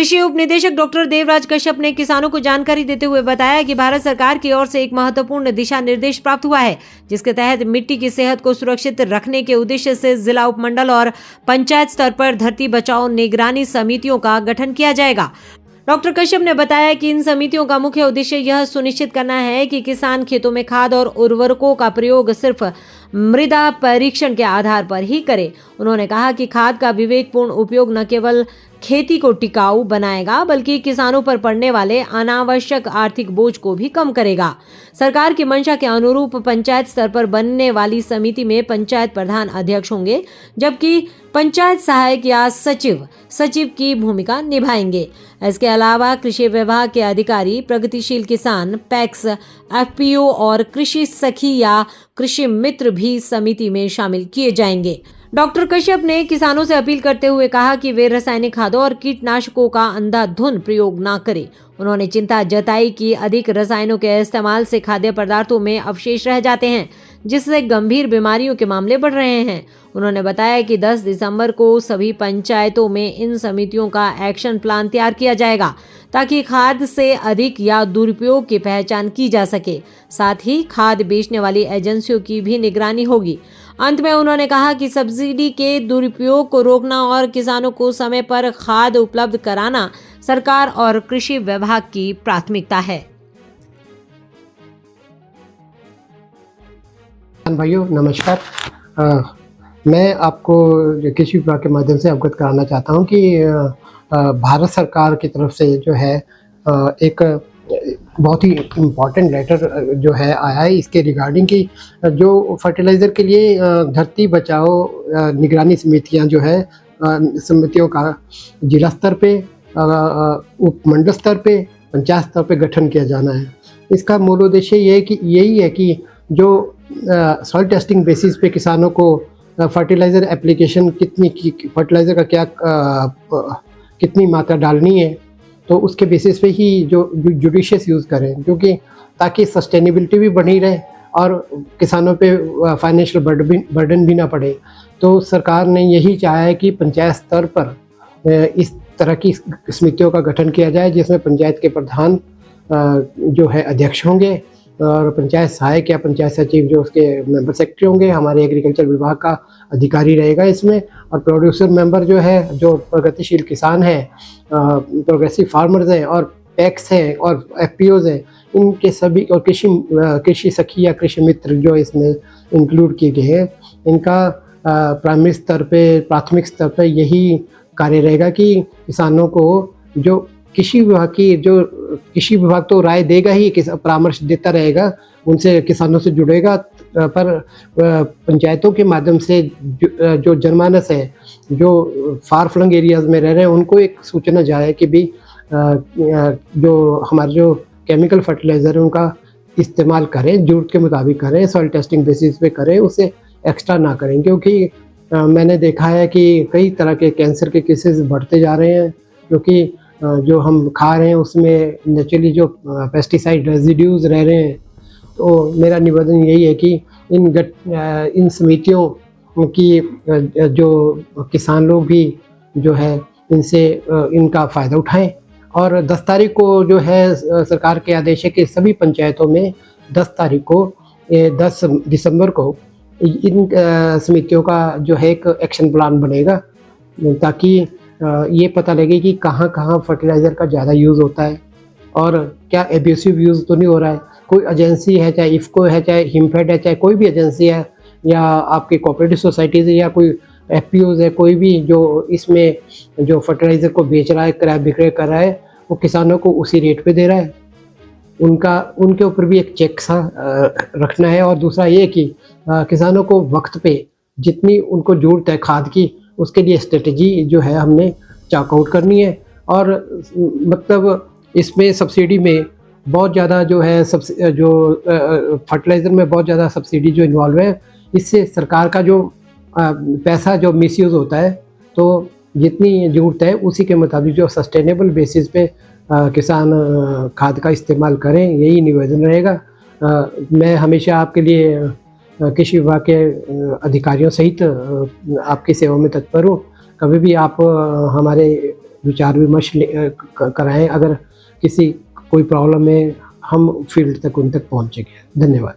कृषि उप निदेशक डॉक्टर देवराज कश्यप ने किसानों को जानकारी देते हुए बताया कि भारत सरकार की ओर से एक महत्वपूर्ण दिशा निर्देश प्राप्त हुआ है, जिसके तहत मिट्टी की सेहत को सुरक्षित रखने के उद्देश्य से जिला, उपमंडल और पंचायत स्तर पर धरती बचाओ निगरानी समितियों का गठन किया जाएगा। डॉक्टर कश्यप ने बताया कि इन समितियों का मुख्य उद्देश्य यह सुनिश्चित करना है कि किसान खेतों में खाद और उर्वरकों का प्रयोग सिर्फ मृदा परीक्षण के आधार पर ही करें। उन्होंने कहा कि खाद का विवेकपूर्ण उपयोग न केवल खेती को टिकाऊ बनाएगा बल्कि किसानों पर पड़ने वाले अनावश्यक आर्थिक बोझ को भी कम करेगा। सरकार की मंशा के अनुरूप पंचायत स्तर पर बनने वाली समिति में पंचायत प्रधान अध्यक्ष होंगे, जबकि पंचायत सहायक या सचिव की भूमिका निभाएंगे। इसके अलावा कृषि विभाग के अधिकारी, प्रगतिशील किसान, पैक्स, एफपीओ और कृषि सखी या कृषि मित्र भी समिति में शामिल किए जाएंगे। डॉक्टर कश्यप ने किसानों से अपील करते हुए कहा कि वे रासायनिक खादों और कीटनाशकों का अंधाधुंध प्रयोग न करें। उन्होंने चिंता जताई कि अधिक रसायनों के इस्तेमाल से खाद्य पदार्थों में अवशेष रह जाते हैं, जिससे गंभीर बीमारियों के मामले बढ़ रहे हैं। उन्होंने बताया कि 10 दिसंबर को सभी पंचायतों में इन समितियों का एक्शन प्लान तैयार किया जाएगा, ताकि खाद से अधिक या दुरुपयोग की पहचान की जा सके। साथ ही खाद बेचने वाली एजेंसियों की भी निगरानी होगी। अंत में उन्होंने कहा कि सब्सिडी के दुरुपयोग को रोकना और किसानों को समय पर खाद उपलब्ध कराना सरकार और कृषि विभाग की प्राथमिकता है। भाइयों नमस्कार। मैं आपको कृषि विभाग के माध्यम से अवगत कराना चाहता हूं कि भारत सरकार की तरफ से जो है एक बहुत ही इम्पॉर्टेंट लेटर जो है आया है इसके रिगार्डिंग कि जो फर्टिलाइज़र के लिए धरती बचाओ निगरानी समितियां जो है समितियों का जिला स्तर पे, उपमंडल स्तर पे, पंचायत स्तर पे गठन किया जाना है। इसका मूल उद्देश्य यही है कि जो सॉइल टेस्टिंग बेसिस पे किसानों को फर्टिलाइज़र एप्लीकेशन फर्टिलाइज़र का कितनी मात्रा डालनी है, तो उसके बेसिस पे ही जो जुडिशियस यूज़ करें, क्योंकि ताकि सस्टेनेबिलिटी भी बनी रहे और किसानों पे फाइनेंशियल बर्डन भी ना पड़े। तो सरकार ने यही चाहा है कि पंचायत स्तर पर इस तरह की समितियों का गठन किया जाए, जिसमें पंचायत के प्रधान जो है अध्यक्ष होंगे और पंचायत सहायक या पंचायत सचिव जो उसके मेंबर सेक्रेटरी होंगे, हमारे एग्रीकल्चर विभाग का अधिकारी रहेगा इसमें, और प्रोड्यूसर मेंबर जो है जो प्रगतिशील किसान है, प्रोग्रेसिव फार्मर्स हैं और पैक्स हैं और एफपीओज हैं, इनके सभी और कृषि सखी या कृषि मित्र जो इसमें इंक्लूड किए गए हैं, इनका प्राथमिक स्तर पे यही कार्य रहेगा कि किसानों को जो कृषि विभाग तो राय देगा ही, परामर्श देता रहेगा, उनसे किसानों से जुड़ेगा, पर पंचायतों के माध्यम से जो जनमानस है जो फार फ्लंग एरियाज़ में रह रहे हैं उनको एक सूचना जाए कि भी जो हमारे जो केमिकल फर्टिलाइज़र है उनका इस्तेमाल करें, ज़रूरत के मुताबिक करें, सॉइल टेस्टिंग बेसिस पे करें, उससे एक्स्ट्रा ना करें। क्योंकि मैंने देखा है कि कई तरह के कैंसर के केसेस बढ़ते जा रहे हैं, क्योंकि जो हम खा रहे हैं उसमें नेचुरली जो पेस्टिसाइड रेजिड्यूज़ रह रहे हैं। तो मेरा निवेदन यही है कि इन समितियों की जो किसान लोग भी जो है इनसे इनका फ़ायदा उठाएं, और 10 तारीख को जो है सरकार के आदेश है कि सभी पंचायतों में 10 तारीख को 10 दिसंबर को इन समितियों का जो है एक एक्शन प्लान बनेगा, ताकि ये पता लगे कि कहाँ कहाँ फर्टिलाइज़र का ज़्यादा यूज़ होता है और क्या एब्यूसिव यूज़ तो नहीं हो रहा है। कोई एजेंसी है, चाहे इफ़को है, चाहे हिमफेड है, चाहे कोई भी एजेंसी है, या आपकी कोऑपरेटिव सोसाइटीज़ है, या कोई एफपीओज़ है, कोई भी जो इसमें जो फर्टिलाइज़र को बेच रहा है, क्रय विक्रय कर रहा है, वो किसानों को उसी रेट पे दे रहा है, उनके ऊपर भी एक चेक सा रखना है। और दूसरा ये कि किसानों को वक्त पे जितनी उनको ज़रूरत है खाद की, उसके लिए स्ट्रेटजी जो है हमने चाक आउट करनी है। और मतलब इसमें सब्सिडी में बहुत ज़्यादा जो है जो फर्टिलाइज़र में बहुत ज़्यादा सब्सिडी जो इन्वॉल्व है, इससे सरकार का जो पैसा जो मिसयूज़ होता है, तो जितनी ज़रूरत है उसी के मुताबिक जो सस्टेनेबल बेसिस पे किसान खाद का इस्तेमाल करें, यही निवेदन रहेगा। मैं हमेशा आपके लिए कृषि विभाग के अधिकारियों सहित आपकी सेवा में तत्पर हूँ। कभी भी आप हमारे विचार विमर्श कराएं। अगर किसी कोई प्रॉब्लम है हम फील्ड तक उन तक पहुंचेंगे। धन्यवाद।